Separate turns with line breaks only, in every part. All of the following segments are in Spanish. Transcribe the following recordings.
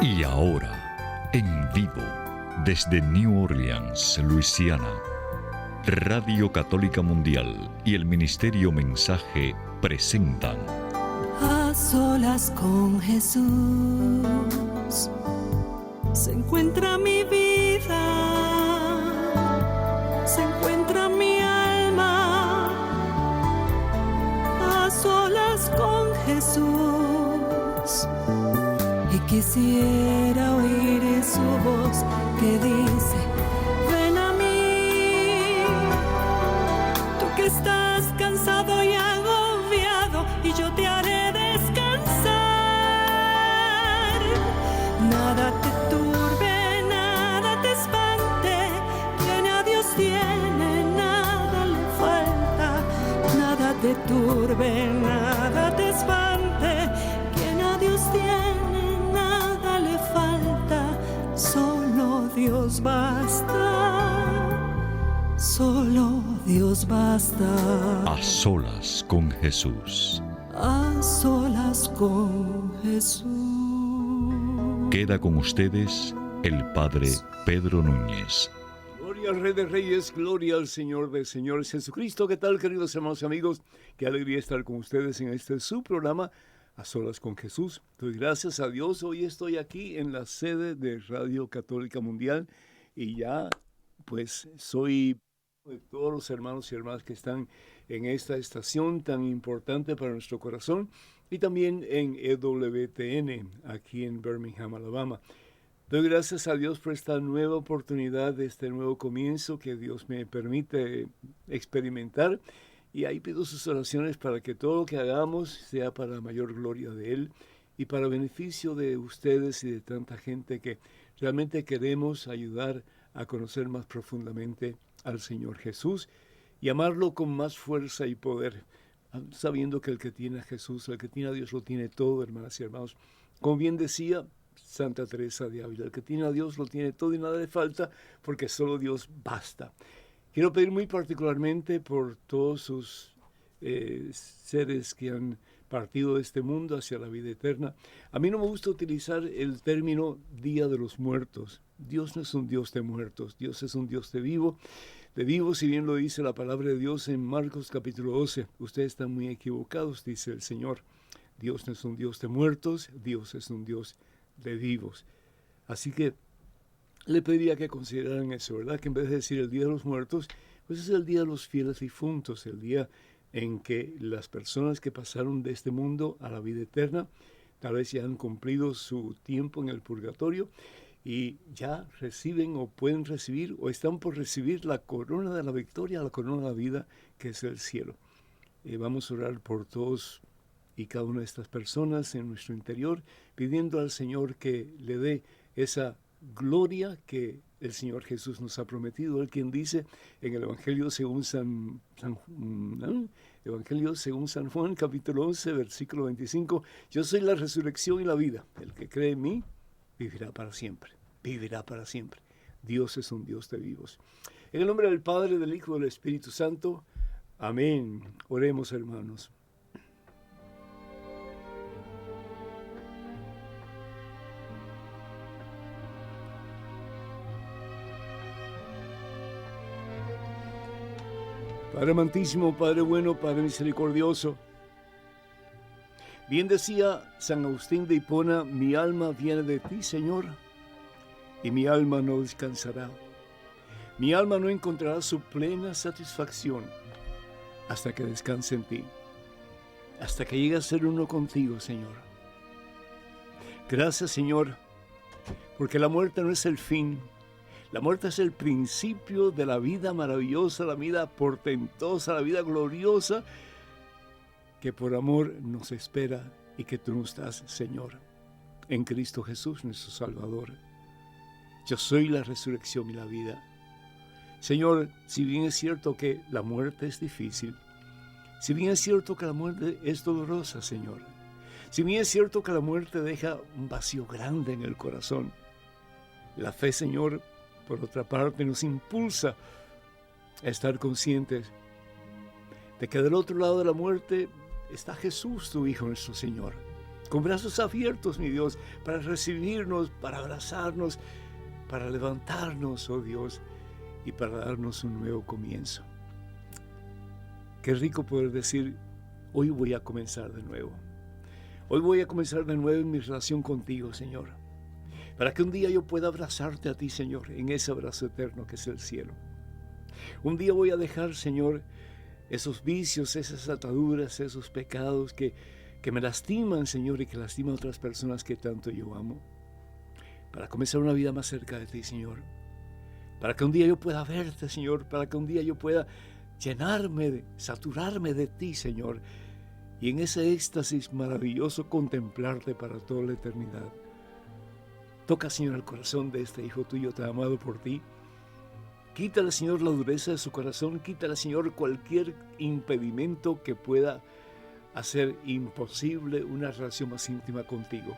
Y ahora, en vivo, desde New Orleans, Luisiana, Radio Católica Mundial y el Ministerio Mensaje presentan
A solas con Jesús se encuentra mi vida, se encuentra mi alma. A solas con Jesús, y quisiera oír su voz que dice: ven a mí, tú que estás cansado y agobiado, y yo te haré descansar. Nada te turbe, nada te espante, quien a Dios tiene, nada le falta. Nada te turbe, nada te espante, quien a Dios tiene, nada le falta. Solo Dios basta, solo Dios basta.
A solas con Jesús.
A solas con Jesús.
Queda con ustedes el Padre Pedro Núñez.
Gloria al Rey de Reyes, gloria al Señor de Señores, Jesucristo. ¿Qué tal, queridos hermanos y amigos? Qué alegría estar con ustedes en este su programa, A Solas con Jesús. Doy gracias a Dios. Hoy estoy aquí en la sede de Radio Católica Mundial y ya pues soy de todos los hermanos y hermanas que están en esta estación tan importante para nuestro corazón y también en EWTN aquí en Birmingham, Alabama. Doy gracias a Dios por esta nueva oportunidad, este nuevo comienzo que Dios me permite experimentar, y ahí pido sus oraciones para que todo lo que hagamos sea para la mayor gloria de Él y para beneficio de ustedes y de tanta gente que realmente queremos ayudar a conocer más profundamente al Señor Jesús y amarlo con más fuerza y poder, sabiendo que el que tiene a Jesús, el que tiene a Dios, lo tiene todo, hermanas y hermanos. Como bien decía Santa Teresa de Ávila, el que tiene a Dios lo tiene todo y nada le falta, porque solo Dios basta. Quiero pedir muy particularmente por todos sus seres que han partido de este mundo hacia la vida eterna. A mí no me gusta utilizar el término Día de los Muertos. Dios no es un Dios de muertos, Dios es un Dios de vivos, si bien lo dice la palabra de Dios en Marcos capítulo 12. Ustedes están muy equivocados, dice el Señor. Dios no es un Dios de muertos, Dios es un Dios de vivos. Así que le pediría que consideraran eso, ¿verdad? Que en vez de decir el Día de los Muertos, pues es el Día de los Fieles Difuntos, el día en que las personas que pasaron de este mundo a la vida eterna, tal vez ya han cumplido su tiempo en el purgatorio y ya reciben o pueden recibir o están por recibir la corona de la victoria, la corona de la vida, que es el cielo. Vamos a orar por todos y cada una de estas personas en nuestro interior, pidiendo al Señor que le dé esa gloria que el Señor Jesús nos ha prometido. Él quien dice en el Evangelio según San Juan, capítulo 11, versículo 25, yo soy la resurrección y la vida. El que cree en mí vivirá para siempre, vivirá para siempre. Dios es un Dios de vivos. En el nombre del Padre, del Hijo y del Espíritu Santo. Amén. Oremos, hermanos. Padre amantísimo, Padre bueno, Padre misericordioso. Bien decía San Agustín de Hipona: mi alma viene de ti, Señor, y mi alma no descansará. Mi alma no encontrará su plena satisfacción hasta que descanse en ti, hasta que llegue a ser uno contigo, Señor. Gracias, Señor, porque la muerte no es el fin. La muerte es el principio de la vida maravillosa, la vida portentosa, la vida gloriosa que por amor nos espera y que tú nos das, Señor, en Cristo Jesús, nuestro Salvador. Yo soy la resurrección y la vida. Señor, si bien es cierto que la muerte es difícil, si bien es cierto que la muerte es dolorosa, Señor, si bien es cierto que la muerte deja un vacío grande en el corazón, la fe, Señor, por otra parte, nos impulsa a estar conscientes de que del otro lado de la muerte está Jesús, tu Hijo, nuestro Señor. con brazos abiertos, mi Dios, para recibirnos, para abrazarnos, para levantarnos, oh Dios, y para darnos un nuevo comienzo. Qué rico poder decir, hoy voy a comenzar de nuevo. Hoy voy a comenzar de nuevo en mi relación contigo, Señor, para que un día yo pueda abrazarte a ti, Señor, en ese abrazo eterno que es el cielo. Un día voy a dejar, Señor, esos vicios, esas ataduras, esos pecados que me lastiman, Señor, y que lastiman a otras personas que tanto yo amo, para comenzar una vida más cerca de ti, Señor, para que un día yo pueda verte, Señor, para que un día yo pueda llenarme, saturarme de ti, Señor, y en ese éxtasis maravilloso contemplarte para toda la eternidad. Toca, Señor, el corazón de este hijo tuyo tan amado por ti. Quítale, Señor, la dureza de su corazón. Quítale, Señor, cualquier impedimento que pueda hacer imposible una relación más íntima contigo.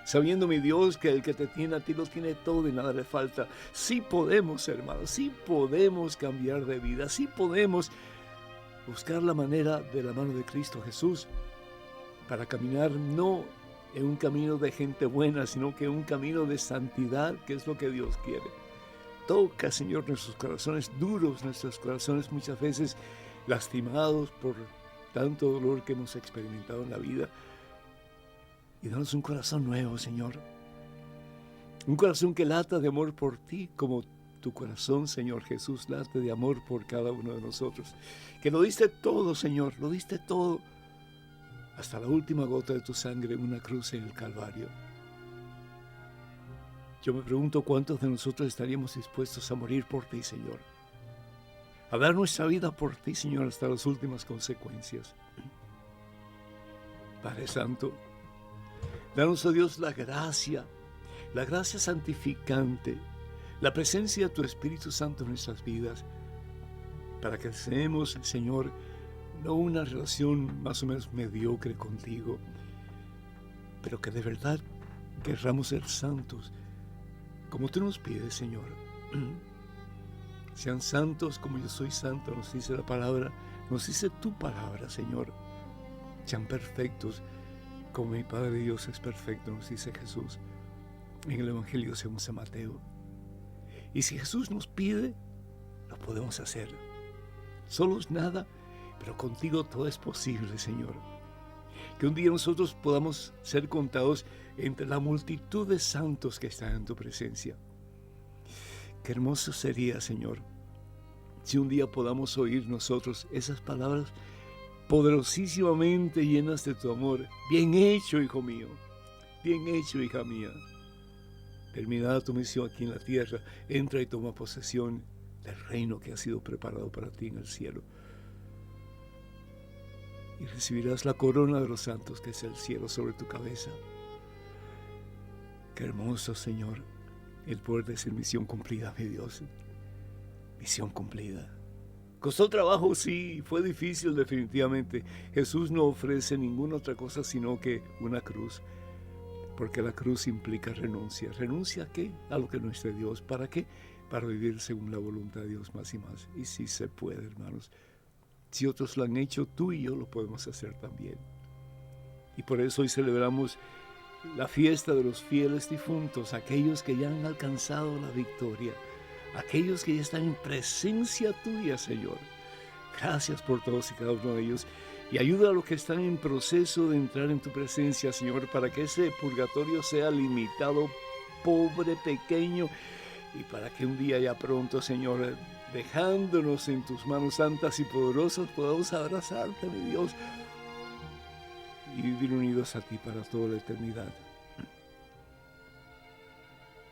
Sabiendo, mi Dios, que el que te tiene a ti lo tiene todo y nada le falta. Sí podemos, hermanos, sí podemos cambiar de vida, sí podemos buscar la manera de la mano de Cristo Jesús para caminar no en un camino de gente buena, sino que en un camino de santidad, que es lo que Dios quiere. Toca, Señor, nuestros corazones duros, nuestros corazones muchas veces lastimados por tanto dolor que hemos experimentado en la vida. Y danos un corazón nuevo, Señor. Un corazón que lata de amor por ti, como tu corazón, Señor Jesús, late de amor por cada uno de nosotros. Que lo diste todo, Señor, lo diste todo, hasta la última gota de tu sangre en una cruz en el Calvario. Yo me pregunto cuántos de nosotros estaríamos dispuestos a morir por ti, Señor. A dar nuestra vida por ti, Señor, hasta las últimas consecuencias. Padre Santo, danos, oh Dios, la gracia santificante, la presencia de tu Espíritu Santo en nuestras vidas, para que seamos, Señor, no una relación más o menos mediocre contigo, pero que de verdad querramos ser santos, como tú nos pides, Señor. Sean santos como yo soy santo, nos dice la palabra, nos dice tu palabra, Señor. Sean perfectos como mi Padre Dios es perfecto, nos dice Jesús en el Evangelio según San Mateo. Y si Jesús nos pide, lo podemos hacer. Solos nada, pero contigo todo es posible, Señor. Que un día nosotros podamos ser contados entre la multitud de santos que están en tu presencia. Qué hermoso sería, Señor, si un día podamos oír nosotros esas palabras poderosísimamente llenas de tu amor. Bien hecho, hijo mío. Bien hecho, hija mía. Terminada tu misión aquí en la tierra, entra y toma posesión del reino que ha sido preparado para ti en el cielo. Y recibirás la corona de los santos, que es el cielo, sobre tu cabeza. Qué hermoso, Señor, el poder decir misión cumplida, mi Dios. Misión cumplida. Costó trabajo, sí, fue difícil definitivamente. Jesús no ofrece ninguna otra cosa sino que una cruz, porque la cruz implica renuncia. ¿Renuncia a qué? A lo que no es de Dios. ¿Para qué? Para vivir según la voluntad de Dios más y más. Y sí se puede, hermanos. Si otros lo han hecho, tú y yo lo podemos hacer también. Y por eso hoy celebramos la fiesta de los fieles difuntos, aquellos que ya han alcanzado la victoria, aquellos que ya están en presencia tuya, Señor. Gracias por todos y cada uno de ellos. Y ayuda a los que están en proceso de entrar en tu presencia, Señor, para que ese purgatorio sea limitado, pobre, pequeño, y para que un día ya pronto, Señor, dejándonos en tus manos santas y poderosas, podamos abrazarte, mi Dios, y vivir unidos a ti para toda la eternidad.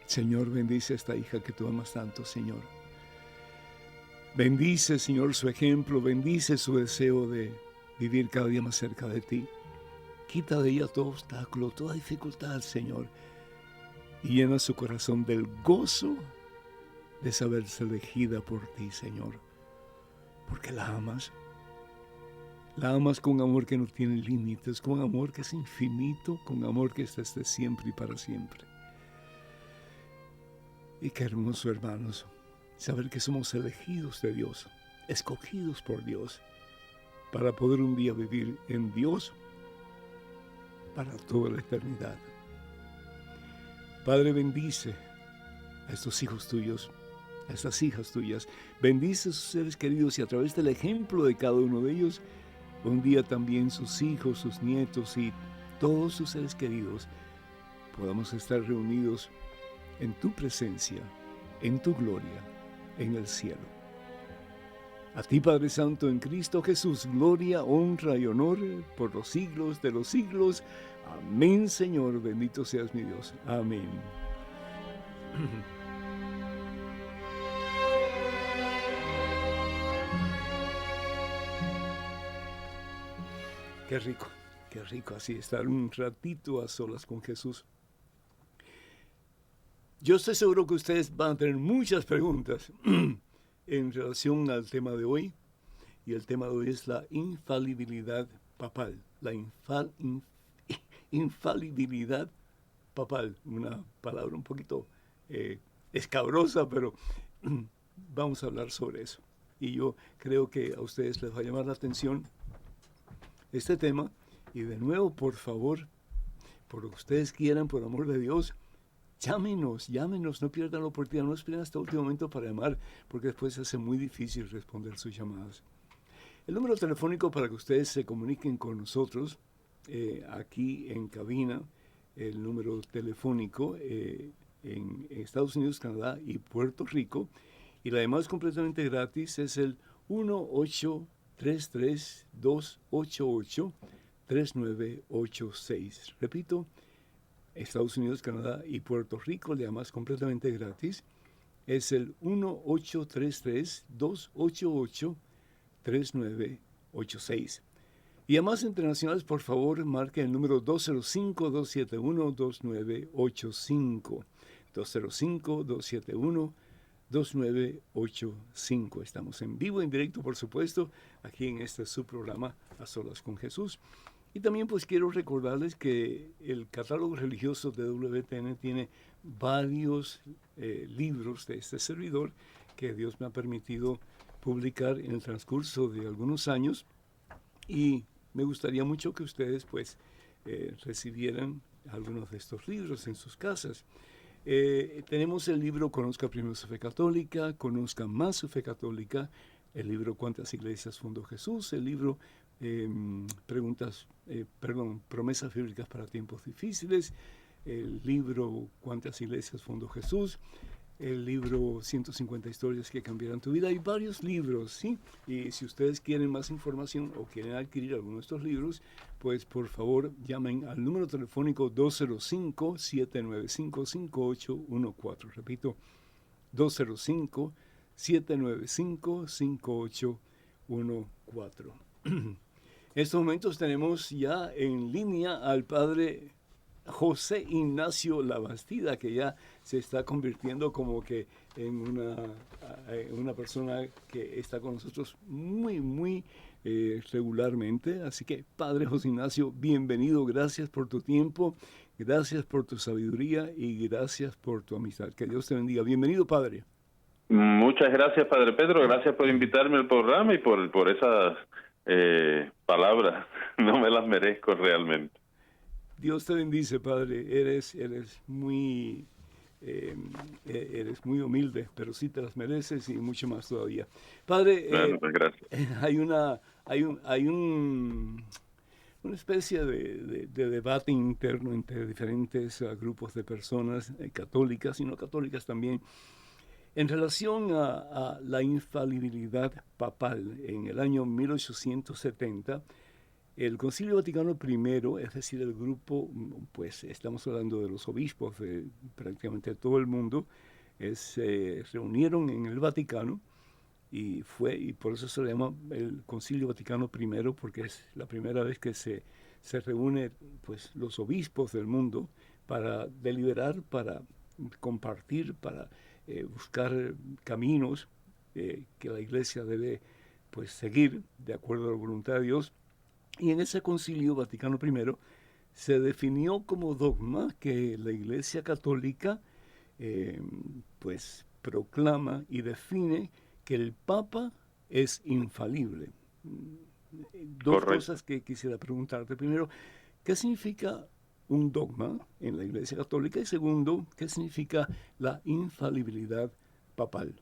Señor, bendice a esta hija que tú amas tanto, Señor. Bendice, Señor, su ejemplo, bendice su deseo de vivir cada día más cerca de ti. Quita de ella todo obstáculo, toda dificultad, Señor, y llena su corazón del gozo de saberse elegida por ti, Señor, porque la amas. La amas con amor que no tiene límites, con amor que es infinito, con amor que está desde siempre y para siempre. Y qué hermoso, hermanos, saber que somos elegidos de Dios, escogidos por Dios, para poder un día vivir en Dios para toda la eternidad. Padre, bendice a estos hijos tuyos, a estas hijas tuyas. Bendice a sus seres queridos y a través del ejemplo de cada uno de ellos, un día también sus hijos, sus nietos y todos sus seres queridos podamos estar reunidos en tu presencia, en tu gloria, en el cielo. A ti, Padre Santo, en Cristo Jesús, gloria, honra y honor por los siglos de los siglos. Amén, Señor, bendito seas mi Dios. Amén. qué rico así estar un ratito a solas con Jesús. Yo estoy seguro que ustedes van a tener muchas preguntas en relación al tema de hoy, y el tema de hoy es la infalibilidad papal, la infalibilidad papal, una palabra un poquito escabrosa, pero vamos a hablar sobre eso. Y yo creo que a ustedes les va a llamar la atención este tema, y de nuevo, por favor, por lo que ustedes quieran, por amor de Dios, llámenos, no pierdan la oportunidad, no esperen hasta el último momento para llamar, porque después se hace muy difícil responder sus llamadas. El número telefónico para que ustedes se comuniquen con nosotros aquí en cabina, el número telefónico en Estados Unidos, Canadá y Puerto Rico, y además completamente gratis, es el 1-833-288-3986. Repito, Estados Unidos, Canadá y Puerto Rico, le llamas completamente gratis, es el 1-833-288-3986. Y a más internacionales, por favor, marque el número 205-271-2985. 205-271-2985. Estamos en vivo, en directo, por supuesto, aquí en este su programa A Solas con Jesús. Y también pues quiero recordarles que el catálogo religioso de WTN tiene varios libros de este servidor que Dios me ha permitido publicar en el transcurso de algunos años, y me gustaría mucho que ustedes pues recibieran algunos de estos libros en sus casas. Tenemos el libro Conozca primero su fe católica, Conozca más su fe católica, el libro ¿Cuántas iglesias fundó Jesús?, el libro Promesas bíblicas para tiempos difíciles, el libro ¿Cuántas iglesias fundó Jesús?, el libro 150 historias que cambiarán tu vida. Hay varios libros, ¿sí? Y si ustedes quieren más información o quieren adquirir alguno de estos libros, pues por favor llamen al número telefónico 205-795-5814. Repito, 205-795-5814. En estos momentos tenemos ya en línea al padre José Ignacio Labastida, que ya se está convirtiendo como que en una persona que está con nosotros muy regularmente. Así que, padre José Ignacio, bienvenido, gracias por tu tiempo, gracias por tu sabiduría y gracias por tu amistad. Que Dios te bendiga. Bienvenido, padre.
Muchas gracias, padre Pedro, gracias por invitarme al programa y por esas palabras. No me las merezco realmente.
Dios te bendice, padre. Eres muy humilde, pero sí te las mereces y mucho más todavía. Padre,
Bueno, pues gracias.
hay una especie de debate interno entre diferentes grupos de personas católicas y no católicas también, en relación a la infalibilidad papal. En el año 1870, el Concilio Vaticano I, es decir, el grupo, pues estamos hablando de los obispos de prácticamente todo el mundo, se reunieron en el Vaticano, y por eso se le llama el Concilio Vaticano I, porque es la primera vez que se reúne pues los obispos del mundo para deliberar, para compartir, para buscar caminos que la Iglesia debe pues seguir de acuerdo a la voluntad de Dios. Y en ese Concilio Vaticano I se definió como dogma que la Iglesia Católica pues proclama y define que el Papa es infalible. Dos
Correcto.
cosas que quisiera preguntarte. Primero, ¿qué significa un dogma en la Iglesia Católica? Y segundo, ¿qué significa la infalibilidad papal?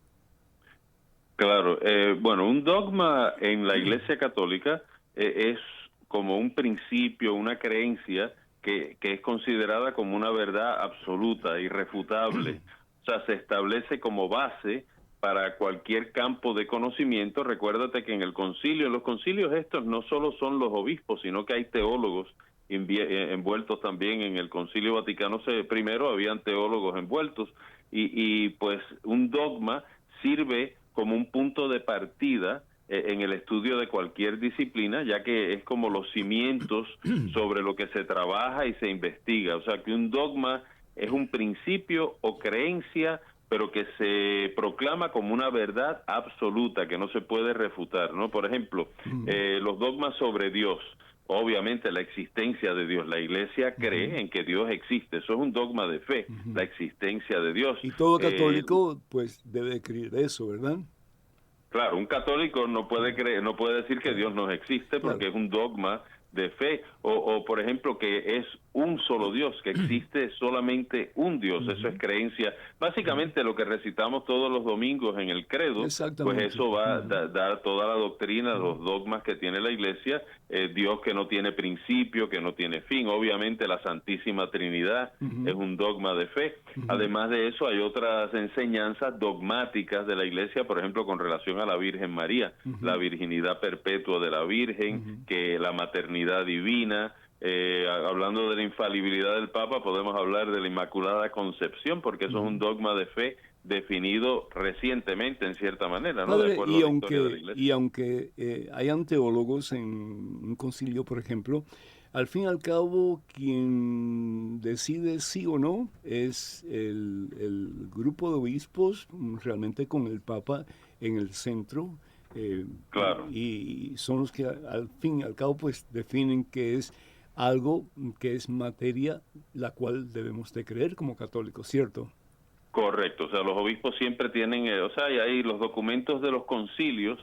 Claro, bueno, un dogma en la Iglesia Católica es como un principio, una creencia que es considerada como una verdad absoluta, irrefutable. O sea, se establece como base para cualquier campo de conocimiento. Recuérdate que en el concilio, en los concilios estos no solo son los obispos, sino que hay teólogos envueltos también. En el Concilio Vaticano I habían teólogos envueltos, y pues un dogma sirve como un punto de partida en el estudio de cualquier disciplina, ya que es como los cimientos sobre lo que se trabaja y se investiga. O sea, que un dogma es un principio o creencia, pero que se proclama como una verdad absoluta, que no se puede refutar, ¿no? Por ejemplo, los dogmas sobre Dios. Obviamente la existencia de Dios. La Iglesia cree en que Dios existe. Eso es un dogma de fe, la existencia de Dios.
Y todo católico, pues, debe creer eso, ¿verdad?
Claro, un católico no puede creer, no puede decir que Dios no existe, porque es un dogma de fe, o por ejemplo que es un solo Dios, que existe solamente un Dios. Eso es creencia. Básicamente lo que recitamos todos los domingos en el credo, pues eso va a dar toda la doctrina, los dogmas que tiene la Iglesia. Dios que no tiene principio, que no tiene fin. Obviamente la Santísima Trinidad es un dogma de fe. Además de eso hay otras enseñanzas dogmáticas de la Iglesia, por ejemplo con relación a la Virgen María, la virginidad perpetua de la Virgen, que la maternidad divina. Hablando de la infalibilidad del Papa, podemos hablar de la Inmaculada Concepción, porque eso es un dogma de fe definido recientemente, en cierta manera, ¿no?
Padre,
de acuerdo a la historia de la Iglesia.
y aunque hayan teólogos en un concilio, por ejemplo, al fin y al cabo, quien decide sí o no es el grupo de obispos, realmente con el Papa en el centro.
Claro.
Y son los que al fin y al cabo pues definen que es algo que es materia la cual debemos de creer como católicos, ¿cierto?
Correcto, o sea, los obispos siempre tienen, o sea, y ahí los documentos de los concilios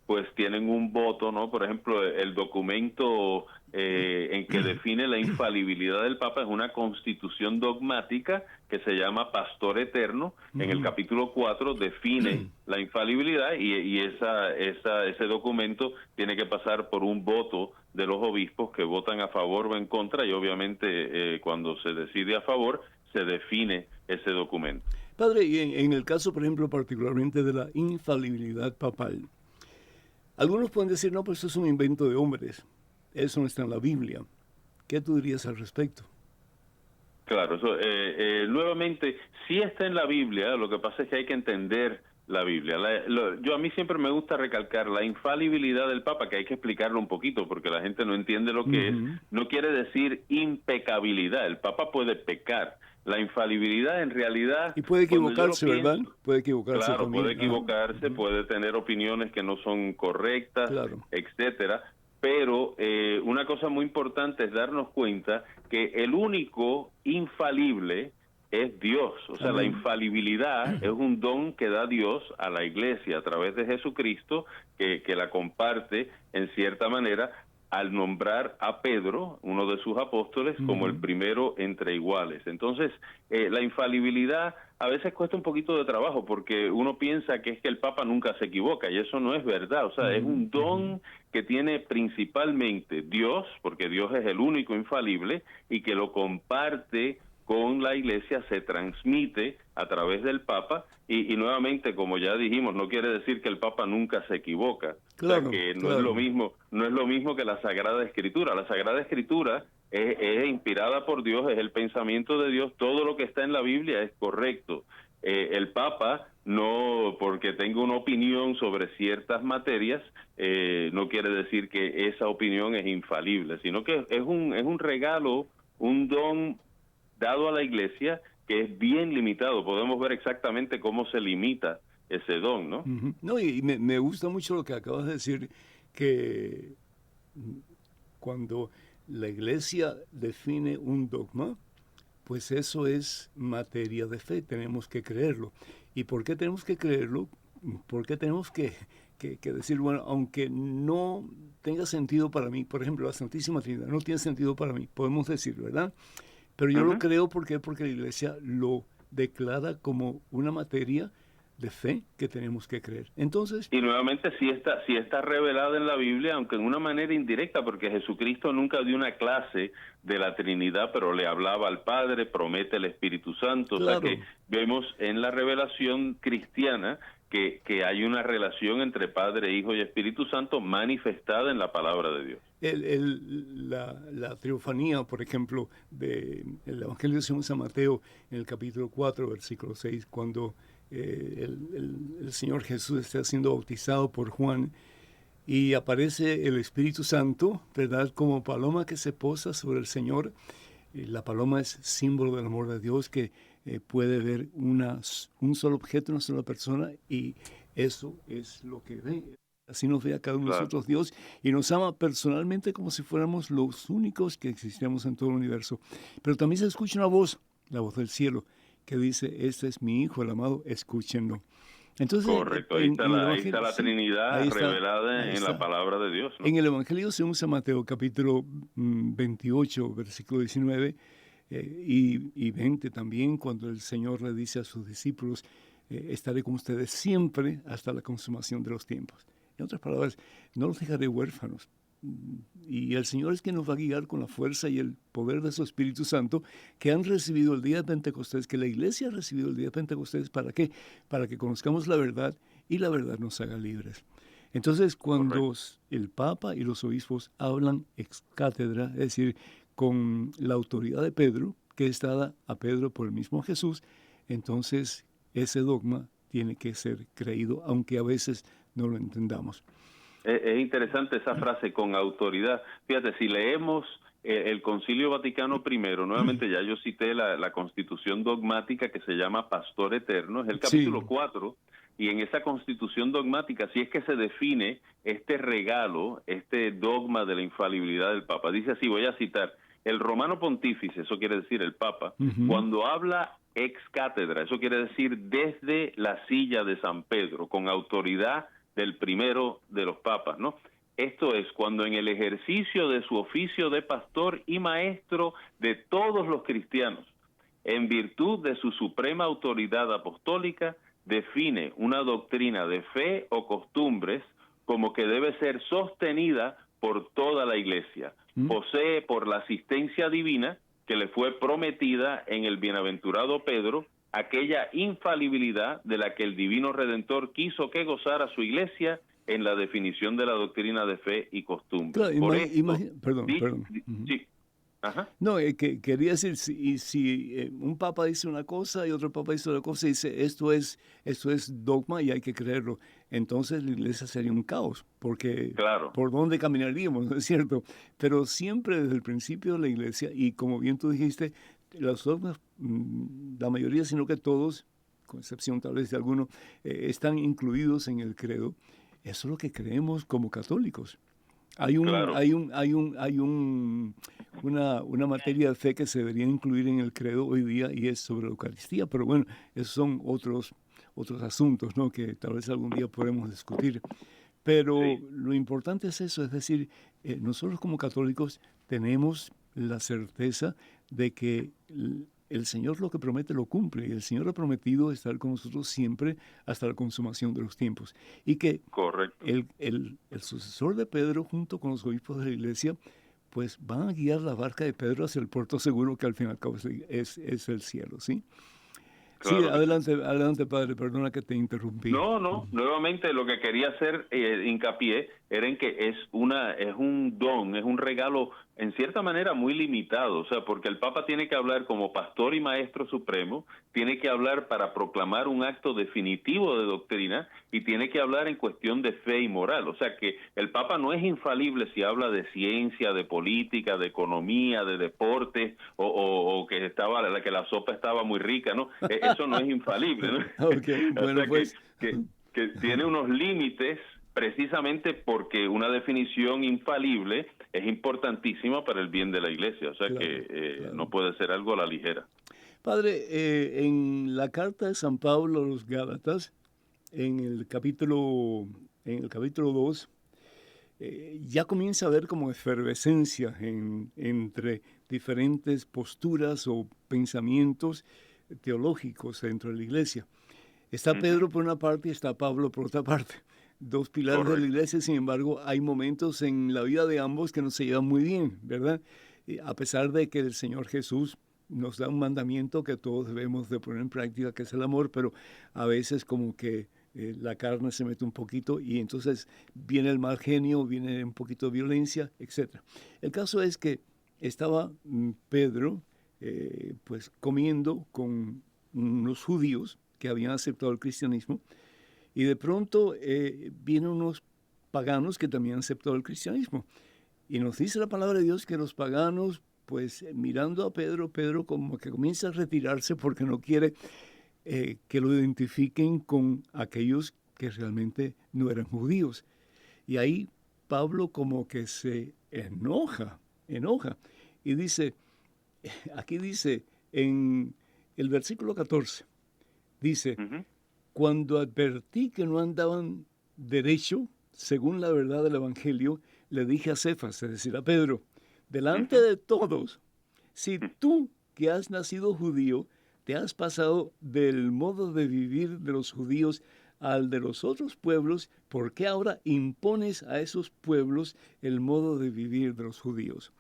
pues tienen un voto, ¿no? Por ejemplo, el documento en que define la infalibilidad del Papa es una constitución dogmática que se llama Pastor Eterno. En el capítulo 4 define la infalibilidad, y ese documento tiene que pasar por un voto de los obispos que votan a favor o en contra, y obviamente cuando se decide a favor se define ese documento.
Padre, y en el caso, por ejemplo, particularmente de la infalibilidad papal, algunos pueden decir, no, pues eso es un invento de hombres, eso no está en la Biblia. ¿Qué tú dirías al respecto?
Claro, eso, nuevamente, sí está en la Biblia, lo que pasa es que hay que entender la Biblia. A mí siempre me gusta recalcar la infalibilidad del Papa, que hay que explicarlo un poquito, porque la gente no entiende lo que es. No quiere decir impecabilidad, el Papa puede pecar. La infalibilidad en realidad...
Y puede equivocarse, ¿verdad? Puede equivocarse.
Claro,
también.
puede equivocarse, puede tener opiniones que no son correctas, etcétera. Pero una cosa muy importante es darnos cuenta que el único infalible es Dios. O sea, la infalibilidad es un don que da Dios a la Iglesia a través de Jesucristo, que la comparte en cierta manera, al nombrar a Pedro, uno de sus apóstoles, como el primero entre iguales. Entonces, la infalibilidad a veces cuesta un poquito de trabajo, porque uno piensa que es que el Papa nunca se equivoca, y eso no es verdad. O sea, es un don que tiene principalmente Dios, porque Dios es el único infalible, y que lo comparte con la Iglesia, se transmite a través del Papa, y nuevamente, como ya dijimos, no quiere decir que el Papa nunca se equivoca.
Claro,
o sea, que no es lo mismo que la Sagrada Escritura. La Sagrada Escritura es inspirada por Dios, es el pensamiento de Dios. Todo lo que está en la Biblia es correcto. El Papa, no porque tenga una opinión sobre ciertas materias, no quiere decir que esa opinión es infalible, sino que es un regalo, un don dado a la Iglesia, que es bien limitado. Podemos ver exactamente cómo se limita ese don, ¿no?
No, y me gusta mucho lo que acabas de decir, que cuando la Iglesia define un dogma, pues eso es materia de fe, tenemos que creerlo. ¿Y por qué tenemos que creerlo? ¿Por qué tenemos que que decir, bueno, aunque no tenga sentido para mí, por ejemplo, la Santísima Trinidad no tiene sentido para mí, podemos decir, ¿verdad? Pero yo lo creo, ¿por qué? Porque la Iglesia lo declara como una materia de fe que tenemos que creer. Entonces,
y nuevamente sí está revelada en la Biblia, aunque en una manera indirecta, porque Jesucristo nunca dio una clase de la Trinidad, pero le hablaba al Padre, promete el Espíritu Santo.
claro.
O sea que vemos en la revelación cristiana que hay una relación entre Padre, Hijo y Espíritu Santo manifestada en la palabra de Dios.
La teofanía, por ejemplo, del Evangelio según San Mateo, en el capítulo 4, versículo 6, cuando el Señor Jesús está siendo bautizado por Juan y aparece el Espíritu Santo, ¿verdad? Como paloma que se posa sobre el Señor. La paloma es símbolo del amor de Dios, que puede ver un solo objeto, una sola persona, y eso es lo que ve. Así nos ve a cada uno de nosotros Dios, y nos ama personalmente como si fuéramos los únicos que existíamos en todo el universo. Pero también se escucha una voz, la voz del cielo, que dice: este es mi Hijo, el amado, escúchenlo. Entonces,
correcto, ahí está la Trinidad revelada en la palabra de Dios, ¿no?
En el Evangelio según San Mateo, capítulo 28, versículo 19 y 20 también, cuando el Señor le dice a sus discípulos: estaré con ustedes siempre hasta la consumación de los tiempos. En otras palabras, no los dejaré huérfanos. Y el Señor es quien nos va a guiar con la fuerza y el poder de su Espíritu Santo que han recibido el día de Pentecostés, que la Iglesia ha recibido el día de Pentecostés. ¿Para qué? Para que conozcamos la verdad y la verdad nos haga libres. Entonces, cuando el Papa y los obispos hablan ex cátedra, es decir, con la autoridad de Pedro, que es dada a Pedro por el mismo Jesús, entonces ese dogma tiene que ser creído, aunque a veces no lo entendamos.
Es interesante esa frase, con autoridad. Fíjate, si leemos el Concilio Vaticano I, nuevamente ya yo cité la Constitución dogmática que se llama Pastor Eterno, es el capítulo 4, y en esa Constitución dogmática sí es que se define este regalo, este dogma de la infalibilidad del Papa. Dice así, voy a citar: el Romano Pontífice, eso quiere decir el Papa, cuando habla ex cátedra, eso quiere decir desde la silla de San Pedro, con autoridad del primero de los papas, ¿no? Esto es cuando en el ejercicio de su oficio de pastor y maestro de todos los cristianos, en virtud de su suprema autoridad apostólica, define una doctrina de fe o costumbres como que debe ser sostenida por toda la Iglesia. Posee por la asistencia divina que le fue prometida en el bienaventurado Pedro aquella infalibilidad de la que el Divino Redentor quiso que gozara su Iglesia en la definición de la doctrina de fe y costumbre.
Claro,
Por esto,
perdón.
Sí. Ajá.
No, quería decir, si un papa dice una cosa y otro papa dice otra cosa y dice esto es dogma y hay que creerlo, entonces la Iglesia sería un caos, porque ¿por dónde caminaríamos? ¿No es cierto? Pero siempre desde el principio de la Iglesia, y como bien tú dijiste, los dogmas, la mayoría, sino que todos, con excepción tal vez de alguno, están incluidos en el credo. Eso es lo que creemos como católicos. Hay una materia de fe que se debería incluir en el credo hoy día, y es sobre la Eucaristía, pero bueno, esos son otros asuntos, ¿no?, que tal vez algún día podemos discutir. Pero lo importante es eso, es decir, nosotros como católicos tenemos la certeza de que el Señor lo que promete lo cumple, y el Señor ha prometido estar con nosotros siempre hasta la consumación de los tiempos. Y que el sucesor de Pedro, junto con los obispos de la Iglesia, pues van a guiar la barca de Pedro hacia el puerto seguro, que al fin y al cabo es el cielo, ¿sí? Claro. Sí, adelante, padre, perdona que te interrumpí.
No, nuevamente lo que quería hacer hincapié era en que es un don, es un regalo en cierta manera muy limitado, o sea, porque el Papa tiene que hablar como pastor y maestro supremo, tiene que hablar para proclamar un acto definitivo de doctrina y tiene que hablar en cuestión de fe y moral, o sea que el Papa no es infalible si habla de ciencia, de política, de economía, de deportes o que la sopa estaba muy rica, ¿no? Eso no es infalible, ¿no?
Okay, bueno, o sea,
pues que tiene unos límites, precisamente porque una definición infalible es importantísima para el bien de la Iglesia, o sea no puede ser algo a la ligera.
Padre, en la carta de San Pablo a los Gálatas, en el capítulo en el capítulo 2, ya comienza a haber como efervescencia entre diferentes posturas o pensamientos teológicos dentro de la iglesia. Está Pedro por una parte y está Pablo por otra parte. Dos pilares de la iglesia, sin embargo, hay momentos en la vida de ambos que no se llevan muy bien, ¿verdad? A pesar de que el Señor Jesús nos da un mandamiento que todos debemos de poner en práctica, que es el amor, pero a veces como que la carne se mete un poquito y entonces viene el mal genio, viene un poquito de violencia, etc. El caso es que estaba Pedro pues comiendo con unos judíos que habían aceptado el cristianismo y de pronto vienen unos paganos que también han aceptado el cristianismo. Y nos dice la palabra de Dios que los paganos, pues mirando a Pedro como que comienza a retirarse porque no quiere que lo identifiquen con aquellos que realmente no eran judíos. Y ahí Pablo como que se enoja. Y dice, aquí dice en el versículo 14, dice, cuando advertí que no andaban derecho, según la verdad del Evangelio, le dije a Cefas, es decir, a Pedro, delante de todos, si tú que has nacido judío, te has pasado del modo de vivir de los judíos al de los otros pueblos, ¿por qué ahora impones a esos pueblos el modo de vivir de los judíos?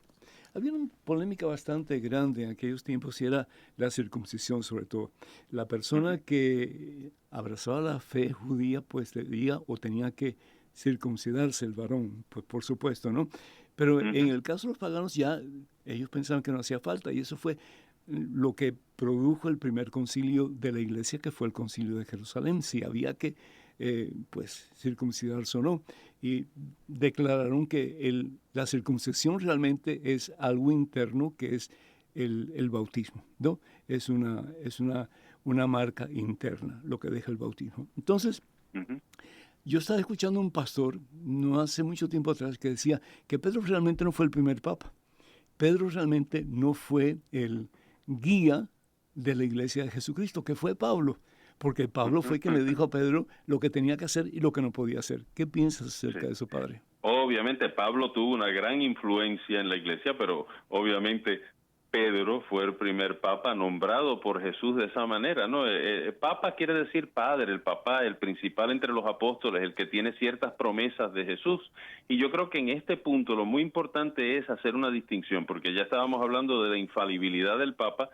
Había una polémica bastante grande en aquellos tiempos y era la circuncisión sobre todo. La persona que abrazaba la fe judía pues debía o tenía que circuncidarse el varón, pues por supuesto, ¿no? Pero en el caso de los paganos ya ellos pensaban que no hacía falta y eso fue lo que produjo el primer concilio de la iglesia, que fue el concilio de Jerusalén, si había que pues circuncidarse o no. Y declararon que la circuncisión realmente es algo interno, que es el bautismo, ¿no? Es una marca interna lo que deja el bautismo. Entonces, yo estaba escuchando a un pastor no hace mucho tiempo atrás que decía que Pedro realmente no fue el primer papa. Pedro realmente no fue el guía de la iglesia de Jesucristo, que fue Pablo, porque Pablo fue quien le dijo a Pedro lo que tenía que hacer y lo que no podía hacer. ¿Qué piensas acerca de eso, padre?
Obviamente Pablo tuvo una gran influencia en la iglesia, pero obviamente Pedro fue el primer papa nombrado por Jesús de esa manera, ¿no? Papa quiere decir padre, el papá, el principal entre los apóstoles, el que tiene ciertas promesas de Jesús. Y yo creo que en este punto lo muy importante es hacer una distinción, porque ya estábamos hablando de la infalibilidad del papa.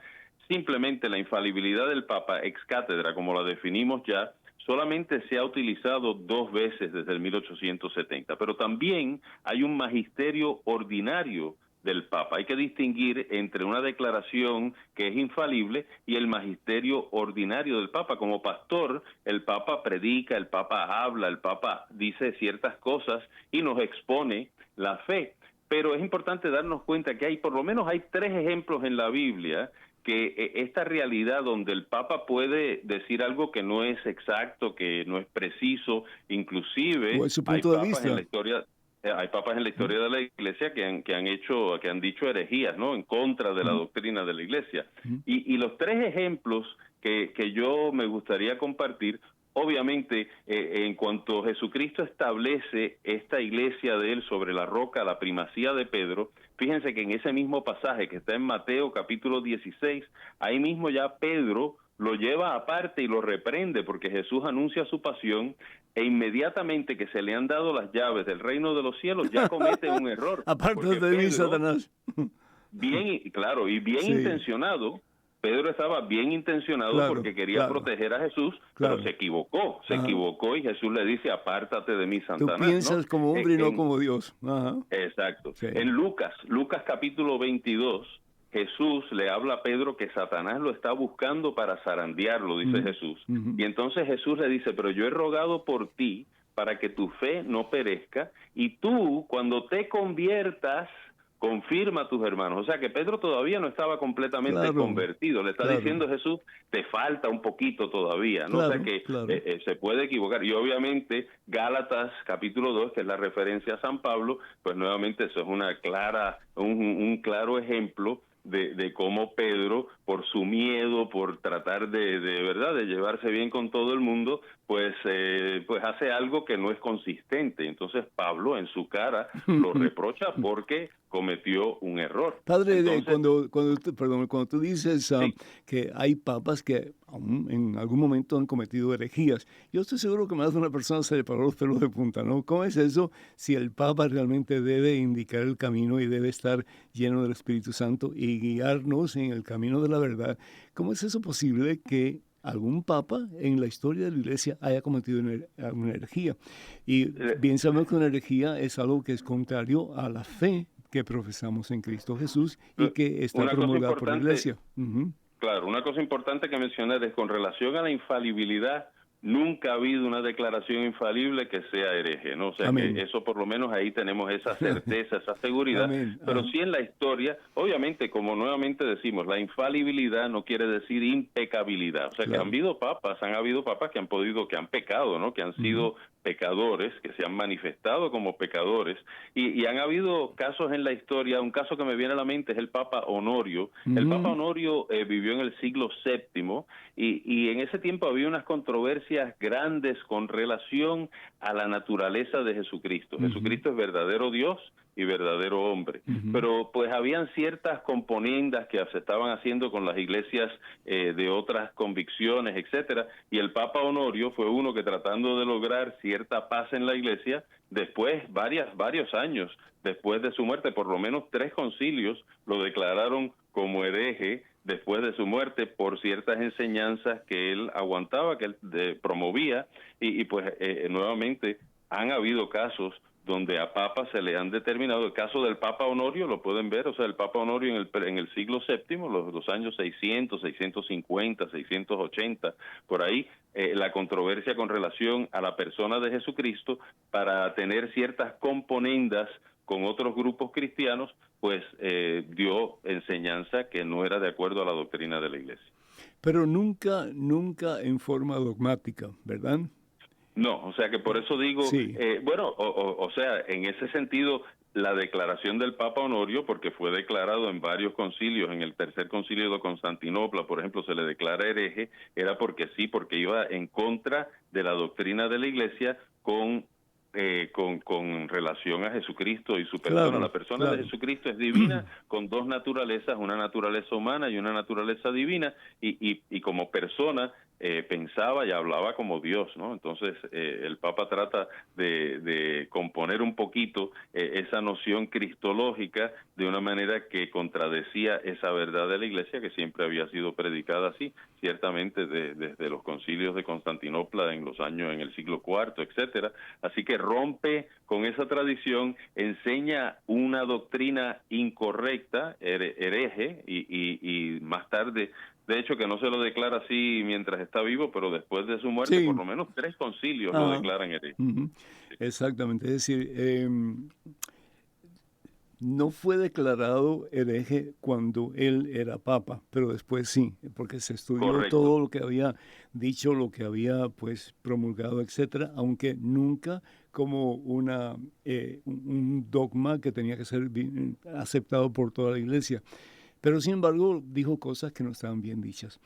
Simplemente la infalibilidad del papa ex cátedra, como la definimos ya, solamente se ha utilizado 2 veces desde el 1870, pero también hay un magisterio ordinario del Papa. Hay que distinguir entre una declaración que es infalible y el magisterio ordinario del Papa. Como pastor, el Papa predica, el Papa habla, el Papa dice ciertas cosas y nos expone la fe. Pero es importante darnos cuenta que por lo menos hay 3 ejemplos en la Biblia que esta realidad donde el Papa puede decir algo que no es exacto, que no es preciso, inclusive hay papas en la historia. Hay papas en la historia de la iglesia que han dicho herejías, ¿no? En contra de la doctrina de la iglesia. Y los 3 ejemplos que yo me gustaría compartir, obviamente, en cuanto Jesucristo establece esta iglesia de él sobre la roca, la primacía de Pedro, fíjense que en ese mismo pasaje que está en Mateo capítulo 16, ahí mismo ya Pedro lo lleva aparte y lo reprende porque Jesús anuncia su pasión e inmediatamente que se le han dado las llaves del reino de los cielos ya comete un error.
Aparte de mí, Satanás.
Bien, claro, y bien intencionado. Pedro estaba bien intencionado porque quería proteger a Jesús, pero se equivocó y Jesús le dice, apártate de mí, Satanás.
Tú piensas como hombre y no como Dios.
Exacto.
Sí.
En Lucas capítulo 22, Jesús le habla a Pedro que Satanás lo está buscando para zarandearlo, dice Jesús. Y entonces Jesús le dice, pero yo he rogado por ti para que tu fe no perezca, y tú, cuando te conviertas, confirma a tus hermanos. O sea que Pedro todavía no estaba completamente convertido. Le está diciendo Jesús, te falta un poquito todavía, ¿no? O sea que se puede equivocar. Y obviamente Gálatas capítulo 2, que es la referencia a San Pablo, pues nuevamente eso es un claro ejemplo de cómo Pedro, por su miedo, por tratar de verdad de llevarse bien con todo el mundo, pues hace algo que no es consistente. Entonces Pablo en su cara lo reprocha porque cometió un error.
Padre,
Entonces,
cuando tú dices
sí.
que hay papas que aún en algún momento han cometido herejías, yo estoy seguro que más de una persona se le paró los pelos de punta, ¿no? ¿Cómo es eso si el papa realmente debe indicar el camino y debe estar lleno del Espíritu Santo y guiarnos en el camino de la verdad? ¿Cómo es eso posible que algún papa en la historia de la iglesia haya cometido una herejía? Y bien sabemos que una herejía es algo que es contrario a la fe que profesamos en Cristo Jesús y que está
Una cosa
promulgada por la
importante,
iglesia. Uh-huh.
claro, una cosa importante que mencionar es con relación a la infalibilidad. Nunca ha habido una declaración infalible que sea hereje, ¿no? O sea,
Amén.
que eso por lo menos ahí tenemos esa certeza, esa seguridad.
Amén.
Pero
Ajá.
sí en la historia, obviamente, como nuevamente decimos, la infalibilidad no quiere decir impecabilidad. O sea,
Claro.
han habido papas que han pecado, ¿no? Que han sido pecadores, que se han manifestado como pecadores. Y han habido casos en la historia, un caso que me viene a la mente es el Papa Honorio. El Papa Honorio vivió en el siglo VII y en ese tiempo había unas controversias grandes con relación a la naturaleza de Jesucristo. Jesucristo es verdadero Dios y verdadero hombre. Pero pues habían ciertas componendas que se estaban haciendo con las iglesias de otras convicciones, etcétera, y el Papa Honorio fue uno que, tratando de lograr cierta paz en la iglesia, después, varios años después de su muerte, por lo menos 3 concilios lo declararon como hereje después de su muerte por ciertas enseñanzas que él aguantaba, que él promovía, y pues nuevamente han habido casos donde a papas se le han determinado. El caso del Papa Honorio lo pueden ver, o sea, el Papa Honorio en el siglo VII, los años 600, 650, 680, por ahí, la controversia con relación a la persona de Jesucristo para tener ciertas componendas con otros grupos cristianos, pues dio enseñanza que no era de acuerdo a la doctrina de la iglesia.
Pero nunca en forma dogmática, ¿verdad?
No, o sea que por eso digo,
Sí.
O sea, en ese sentido, la declaración del Papa Honorio, porque fue declarado en varios concilios, en el tercer concilio de Constantinopla, por ejemplo, se le declara hereje, era porque iba en contra de la doctrina de la iglesia con relación a Jesucristo y su persona.
Claro,
La persona
claro.
de Jesucristo es divina, con 2 naturalezas, una naturaleza humana y una naturaleza divina, y como persona pensaba y hablaba como Dios, ¿no? Entonces el Papa trata de componer un poquito esa noción cristológica de una manera que contradecía esa verdad de la iglesia que siempre había sido predicada así, ciertamente desde los concilios de Constantinopla en el siglo IV, etcétera. Así que rompe con esa tradición, enseña una doctrina incorrecta, hereje, y más tarde, de hecho, que no se lo declara así mientras está vivo, pero después de su muerte,
Sí.
por lo menos 3 concilios lo declaran hereje.
Uh-huh. Exactamente, es decir, no fue declarado hereje cuando él era papa, pero después sí, porque se estudió
Correcto.
todo lo que había dicho, lo que había pues promulgado, etcétera, aunque nunca como un dogma que tenía que ser aceptado por toda la iglesia. Pero sin embargo dijo cosas que no estaban bien dichas.